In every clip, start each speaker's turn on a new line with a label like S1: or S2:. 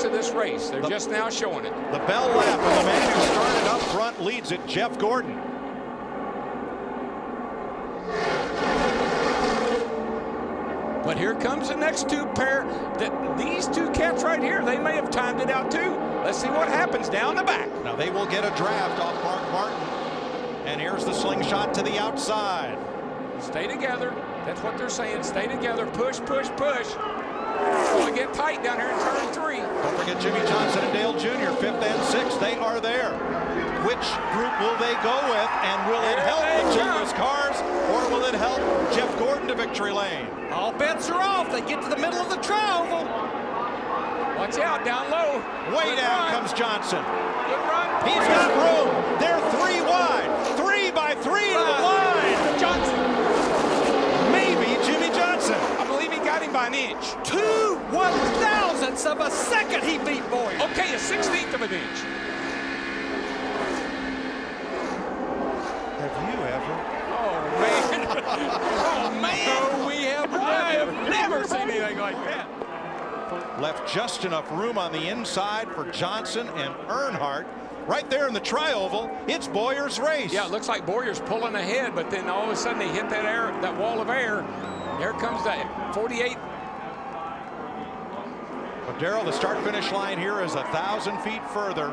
S1: of this race. They're just now showing it.
S2: The bell lap, and the man who started up front leads it, Jeff Gordon.
S1: But here comes the next two pair. These two cats right here, they may have timed it out too. Let's see what happens down the back.
S2: Now they will get a draft off Mark Martin. And here's the slingshot to the outside.
S1: Stay together. That's what they're saying. Stay together. Push, push, push. It's going to get tight down here in turn 3.
S2: Don't forget Jimmy Johnson and Dale Jr., 5th and 6th. They are there. Which group will they go with? And will it help the Childress cars, or will it help Jeff Gordon to victory lane?
S3: All bets are off. They get to the middle of the tri-oval.
S1: Watch out, down low.
S2: Way down comes Johnson.
S1: Good run.
S2: He's got room. They're 3 wide. 3 by 3 to the line.
S1: Johnson.
S2: Maybe Jimmy Johnson.
S1: I believe he got him by an inch.
S3: 2/1000ths of a second he beat Boyer.
S1: Okay, a 1/16 of an inch.
S2: Have you ever?
S1: Oh, man. Oh, man. No, we have. I have never seen anything like that.
S2: Left just enough room on the inside for Johnson and Earnhardt. Right there in the tri-oval, it's Boyer's race.
S1: Yeah, it looks like Boyer's pulling ahead, but then all of a sudden he hit that wall of air. There comes that 48.
S2: But Darrell, the start-finish line here is 1,000 feet further.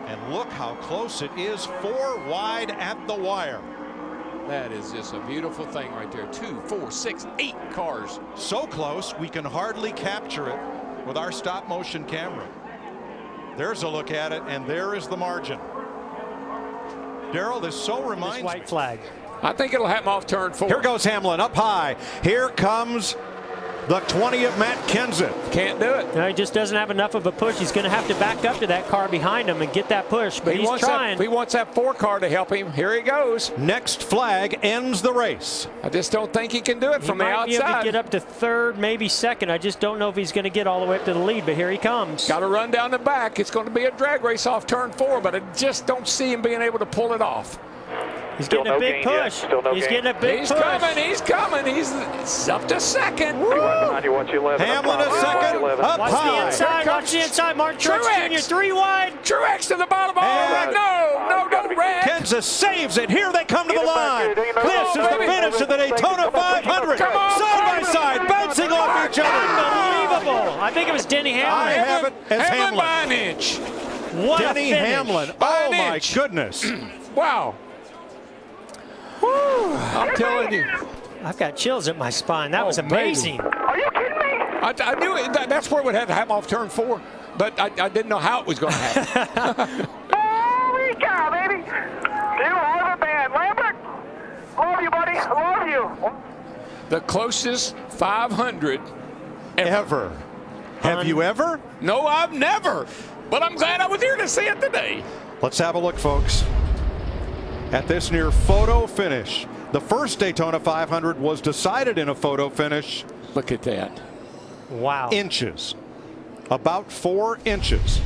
S2: And look how close it is, 4 wide at the wire.
S1: That is just a beautiful thing right there. 2, 4, 6, 8 cars.
S2: So close, we can hardly capture it with our stop-motion camera. There's a look at it, and there is the margin. Darrell, this so reminds me.
S4: White flag.
S1: I think it'll happen off turn 4.
S2: Here goes Hamlin up high. Here comes the 20 of Matt Kenseth.
S1: Can't do it.
S4: No, he just doesn't have enough of a push. He's going to have to back up to that car behind him and get that push, but he's trying.
S1: He wants that 4 car to help him. Here he goes.
S2: Next flag ends the race.
S1: I just don't think he can do it from the outside.
S4: He might be able to get up to 3rd, maybe 2nd. I just don't know if he's going to get all the way up to the lead, but here he comes.
S1: Got to run down the back. It's going to be a drag race off turn 4, but I just don't see him being able to pull it off.
S4: He's getting a big push. He's getting a big push.
S1: He's coming. He's up to 2nd.
S2: Hamlin a 2nd. Up
S4: Watch
S2: high.
S4: the inside. Watch the inside. Martin Truex Jr. 3 wide.
S1: Truex to the bottom. No, don't wreck.
S2: Kansas saves it. Here they come to the line. This is the finish of the Daytona 500.
S1: Come on,
S2: side by side, bouncing off each other.
S4: Unbelievable. I think it was Denny Hamlin.
S2: I have it as
S1: Hamlin
S2: Hamlin.
S1: by an inch.
S4: What
S2: Denny
S4: a finish.
S2: Hamlin.
S1: By
S2: Oh
S1: an
S2: my
S1: inch.
S2: goodness.
S1: Wow. I'm telling you.
S4: I've got chills at my spine. That was amazing.
S5: Are you kidding me?
S1: I knew it. That's where it would have to happen off turn 4, but I didn't know how it was going to happen.
S5: Holy cow, baby. You love it, man. Lambert, love you, buddy. Love you.
S1: The closest 500
S2: Ever. Have you ever?
S1: No, I've never. But I'm glad I was here to see it today.
S2: Let's have a look, folks, at this near photo finish. The first Daytona 500 was decided in a photo finish.
S1: Look at that.
S4: Wow.
S2: Inches. About 4 inches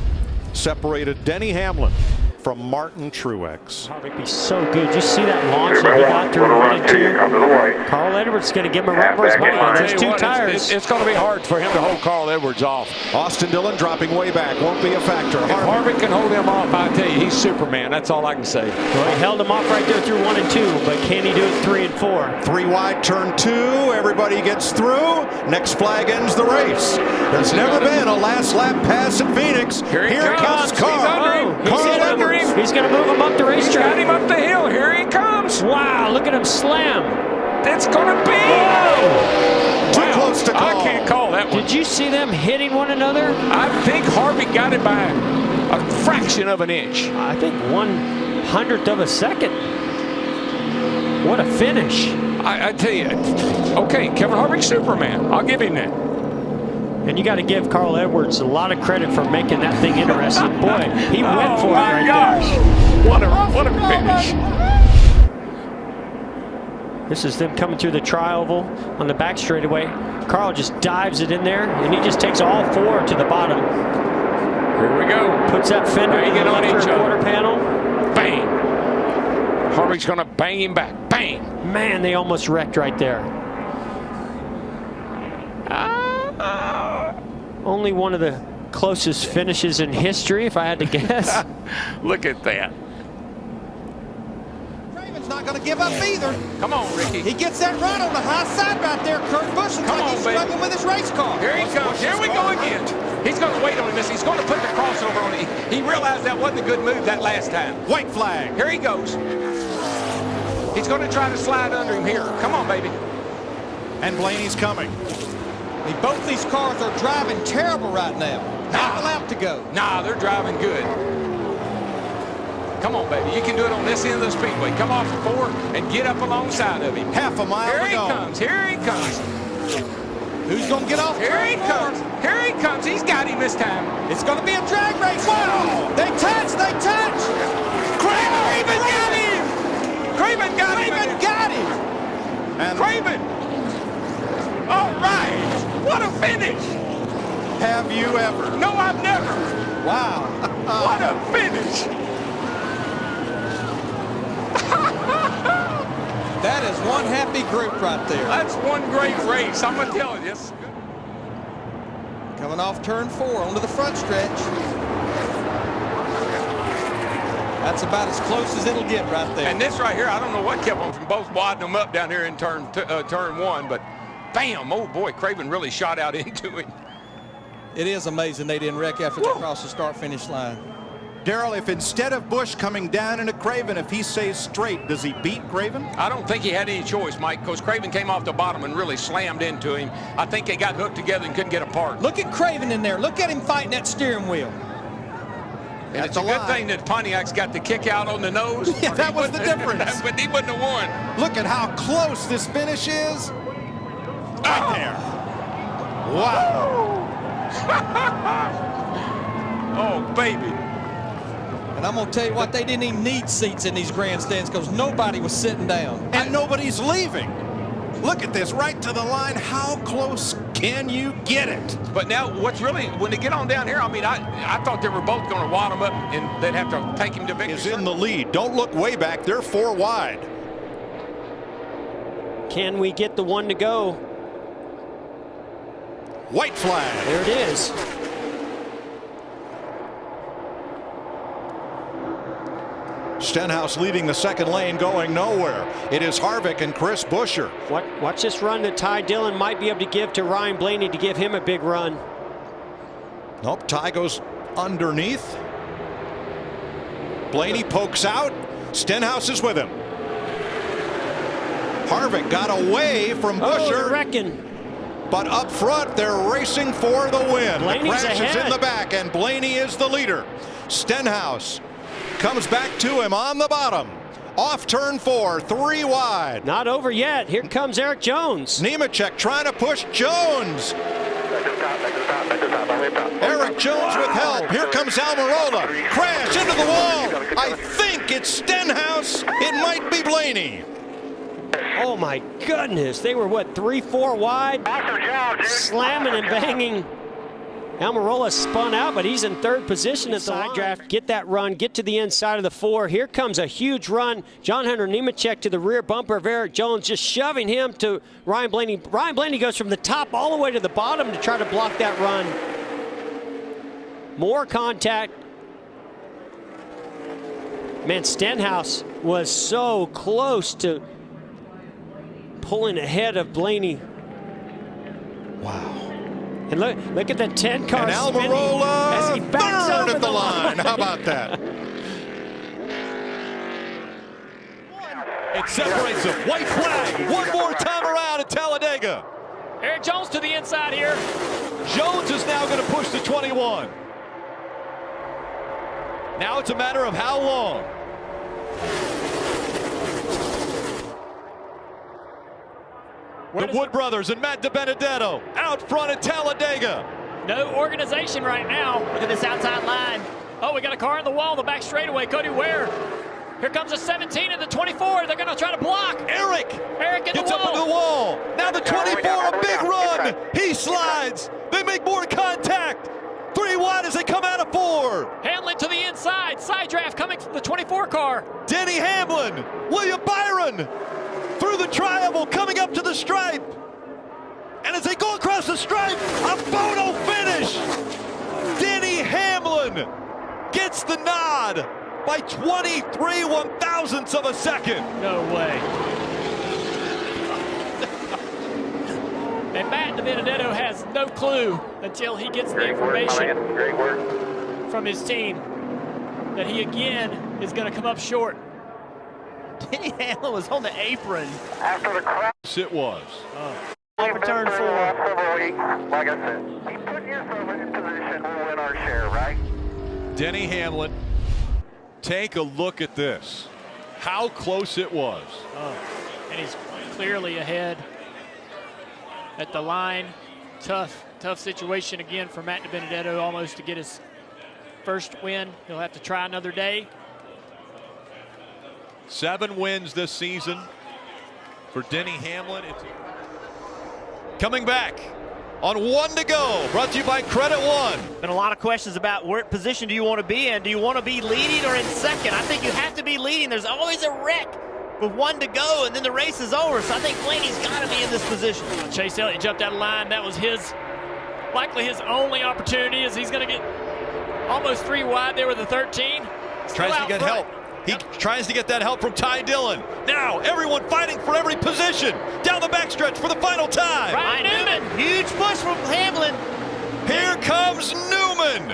S2: separated Denny Hamlin from Martin Truex.
S4: Harvick be so good. You see that launch that he got through 1 and 2. Carl Edwards going to give him a run for his money on those 2 tires.
S1: It's going to be hard for him to hold Carl Edwards off.
S2: Austin Dillon dropping way back. Won't be a factor.
S1: If Harvick can hold him off, I tell you, he's Superman. That's all I can say.
S4: Well, he held him off right there through 1 and 2, but can he do it 3 and 4?
S2: 3 wide, turn 2. Everybody gets through. Next flag ends the race. There's never been a last lap pass at Phoenix.
S1: Here
S2: comes Carl.
S4: He's under him. He's going to move him up the racetrack.
S1: Got him up the hill. Here he comes.
S4: Wow, look at him slam.
S1: It's going to be.
S2: Too close to call.
S1: I can't call that one.
S4: Did you see them hitting one another?
S1: I think Harvick got it by a fraction of an inch.
S4: I think 1/100th of a second. What a finish.
S1: I tell you, okay, Kevin Harvick, Superman. I'll give him that.
S4: And you got to give Carl Edwards a lot of credit for making that thing interesting. Boy, he went for it right there.
S1: What a finish.
S4: This is them coming through the tri-oval on the back straightaway. Carl just dives it in there, and he just takes all 4 to the bottom.
S1: Here we go.
S4: Puts that fender in the
S1: Banging on
S4: left
S1: each
S4: rear quarter
S1: other.
S4: panel.
S1: Bang. Harvick's going to bang him back. Bang.
S4: Man, they almost wrecked right there. Only one of the closest finishes in history, if I had to guess.
S1: Look at that.
S3: Craven's not going to give up either.
S1: Come on, Ricky.
S3: He gets that run on the high side right there. Kurt Busch looks like he's struggling with his race car.
S1: Here he comes. Here we go again. He's going to wait on him. He's going to put the crossover on it. He realized that wasn't a good move that last time.
S2: White flag.
S1: Here he goes. He's going to try to slide under him here. Come on, baby.
S2: And Blaney's coming.
S3: Both these cars are driving terrible right now. Half a lap to go.
S1: Nah, they're driving good. Come on, baby. You can do it on this end of the speedway. Come off the 4 and get up alongside of him.
S2: Half a mile
S1: Here
S2: to go.
S1: he comes. Here he comes.
S3: Who's going to get off?
S1: Here he comes. Here he comes. He's got him this time.
S3: It's going to be a drag race. Wow! They touch. They touch.
S1: Craven got him. Craven got him.
S3: Craven got him.
S2: And
S1: Craven. All right. What a finish.
S2: have you ever?
S1: No, I've never.
S3: Wow.
S1: What a finish.
S3: That is one happy group right there.
S1: That's one great race. I'm going to tell you. Yes.
S3: Coming off turn 4 onto the front stretch. That's about as close as it'll get right there.
S1: And this right here, I don't know what kept them from both wadding them up down here in turn 1, but bam, oh boy, Craven really shot out into him.
S3: It is amazing they didn't wreck after they crossed the start-finish line.
S2: Darrell, if instead of Busch coming down into Craven, if he stays straight, does he beat Craven?
S1: I don't think he had any choice, Mike, because Craven came off the bottom and really slammed into him. I think they got hooked together and couldn't get apart.
S3: Look at Craven in there. Look at him fighting that steering wheel.
S1: And it's a good thing that Pontiac's got the kick out on the nose.
S2: Yeah, that was the difference.
S1: But he wouldn't have won.
S2: Look at how close this finish is. Right there. Wow.
S1: Oh, baby.
S3: And I'm going to tell you what, they didn't even need seats in these grandstands because nobody was sitting down.
S2: And nobody's leaving. Look at this, right to the line. How close can you get it?
S1: But now, what's really, when they get on down here, I mean, I thought they were both going to wad him up and they'd have to take him to victory.
S2: Is in the lead. Don't look way back. They're 4 wide.
S4: Can we get the one to go?
S2: White flag.
S4: There it is.
S2: Stenhouse leaving the second lane, going nowhere. It is Harvick and Chris Buescher.
S4: Watch this run that Ty Dillon might be able to give to Ryan Blaney to give him a big run.
S2: Nope, Ty goes underneath. Blaney pokes out. Stenhouse is with him. Harvick got away from Buescher.
S4: Oh, reckon.
S2: But up front, they're racing for the win.
S4: Blaney's
S2: the crash is
S4: ahead.
S2: in the back, and Blaney is the leader. Stenhouse comes back to him on the bottom. Off turn 4, 3 wide.
S4: Not over yet. Here comes Eric Jones.
S2: Nemechek trying to push Jones. Eric Jones with help. Here comes Almirola. Crash into the wall. I think it's Stenhouse. It might be Blaney.
S4: Oh my goodness. They were what, 3-4 wide? Slamming and banging. Almirola spun out, but he's in third position at the side draft. Get that run, get to the inside of the 4. Here comes a huge run. John Hunter Nemechek to the rear bumper of Eric Jones, just shoving him to Ryan Blaney. Ryan Blaney goes from the top all the way to the bottom to try to block that run. More contact. Man, Stenhouse was so close to pulling ahead of Blaney.
S2: Wow.
S4: And look at the 10 car
S2: And Almirola
S4: as he backs
S2: third
S4: over
S2: at the line. How about that?
S6: It separates them. White flag. One more time around at Talladega.
S7: Eric Jones to the inside here.
S6: Jones is now going to push the 21. Now it's a matter of how long. The Wood brothers and Matt DiBenedetto out front at Talladega.
S7: No organization right now. Look at this outside line. Oh, we got a car in the wall, the back straightaway. Cody Ware. Here comes the 17 and the 24. They're going to try to block.
S6: Eric
S7: in
S6: gets
S7: the
S6: up
S7: wall.
S6: into the wall. Now the 24, a big run. He slides. They make more contact. 3 wide as they come out of 4.
S7: Hamlin to the inside. Side draft coming from the 24 car.
S6: Denny Hamlin, William Byron through the tri-oval coming up to the stripe. And as they go across the stripe, a photo finish. Newman gets the nod by 23 one-thousandths of a second.
S7: No way. And Matt DiBenedetto has no clue until he gets the information from his team that he again is going to come up short.
S8: Denny Hamlin was on the apron.
S5: After the crash.
S6: It was.
S8: For turn 4.
S5: Like I said, keep putting yourself in position, we'll win our share, right?
S6: Denny Hamlin, take a look at this. How close it was.
S7: And he's clearly ahead at the line. Tough situation again for Matt DiBenedetto, almost to get his first win. He'll have to try another day.
S6: 7 wins this season for Denny Hamlin. Coming back on 1 to go, brought to you by Credit One.
S8: Been a lot of questions about what position do you want to be in? Do you want to be leading or in second? I think you have to be leading. There's always a wreck with 1 to go, and then the race is over. So I think Blaney's got to be in this position.
S7: Chase Elliott jumped out of line. That was likely his only opportunity, as he's going to get almost 3 wide there with the 13.
S6: Tries to get help. He tries to get that help from Ty Dillon. Now everyone fighting for every position down the backstretch for the final time.
S7: Ryan Newman.
S8: Huge push from Hamlin.
S6: Here comes Newman.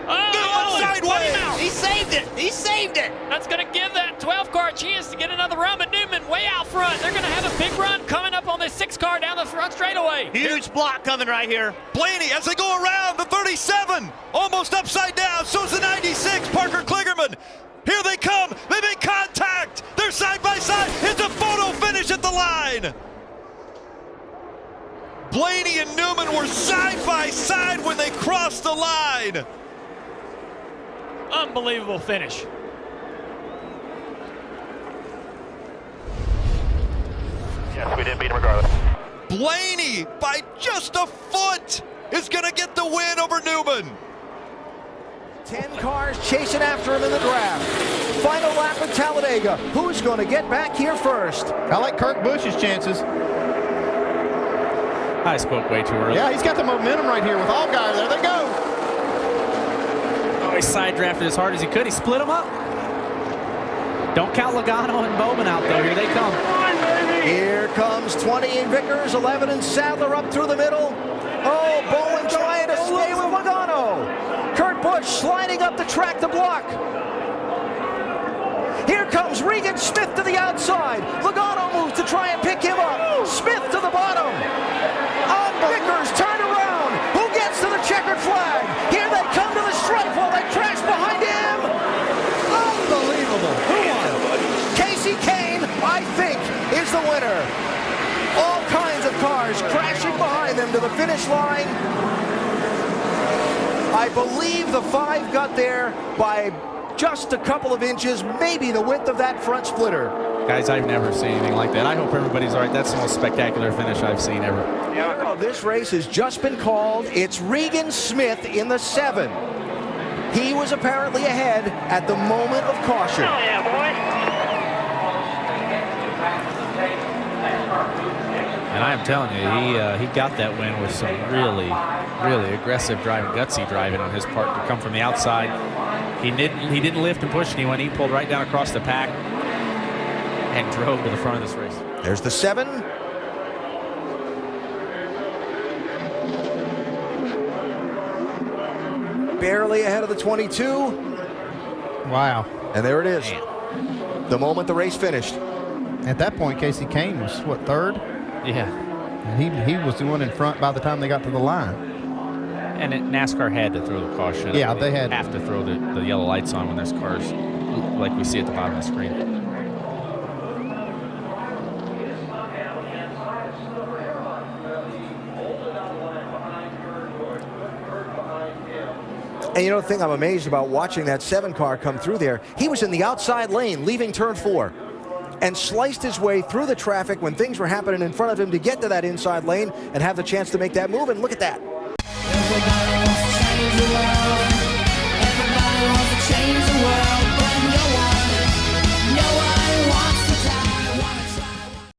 S6: Newman sideways.
S8: He saved it. He saved it.
S7: That's going to give that 12 car a chance to get another run, but Newman way out front. They're going to have a big run coming up on this 6 car down the front straightaway.
S8: Huge block coming right here.
S6: Blaney as they go around the 37, almost upside down. So's the 96, Parker Kligerman. Here they come. They make contact. They're side by side. It's a photo finish at the line. Blaney and Newman were side by side when they crossed the line.
S7: Unbelievable finish.
S5: Yes, we didn't beat him regardless.
S6: Blaney, by just a foot, is going to get the win over Newman.
S9: 10 cars chasing after him in the draft. Final lap at Talladega. Who's going to get back here first?
S2: I like Kurt Busch's chances.
S10: I spoke way too early.
S2: Yeah, he's got the momentum right here with Allgaier. There they go.
S10: Oh, he side drafted as hard as he could. He split them up. Don't count Logano and Bowman out though. Here they come.
S9: Here comes 20 in Vickers, 11 in Sadler up through the middle. Oh, Bowman trying to stay with Logano. Kurt Busch sliding up the track to block. Here comes Regan Smith to the outside. Logano moves to try and pick him up. Smith to the bottom. Vickers turned around. Who gets to the checkered flag? Here they come to the stripe while they crash behind him. Unbelievable. Who won? Casey Kane, I think, is the winner. All kinds of cars crashing behind them to the finish line. I believe the 5 got there by just a couple of inches, maybe the width of that front splitter.
S10: Guys, I've never seen anything like that. I hope everybody's all right. That's the most spectacular finish I've seen ever.
S9: This race has just been called. It's Regan Smith in the 7. He was apparently ahead at the moment of caution.
S5: Oh, yeah, boy.
S10: And I am telling you, he got that win with some really aggressive driving, gutsy driving on his part to come from the outside. He didn't lift and push anyone. He pulled right down across the pack and drove to the front of this race.
S9: There's the 7. Barely ahead of the 22.
S2: Wow.
S9: And there it is.
S10: Man.
S9: The moment the race finished.
S2: At that point, Casey Kane was, what, 3rd?
S10: Yeah.
S2: And he was the one in front by the time they got to the line.
S10: And NASCAR had to throw the caution.
S2: Yeah, they had
S10: have to throw the yellow lights on when there's cars like we see at the bottom of the screen.
S9: And you know the thing I'm amazed about watching that 7 car come through there, he was in the outside lane leaving turn 4 and sliced his way through the traffic when things were happening in front of him to get to that inside lane and have the chance to make that move. And look at that.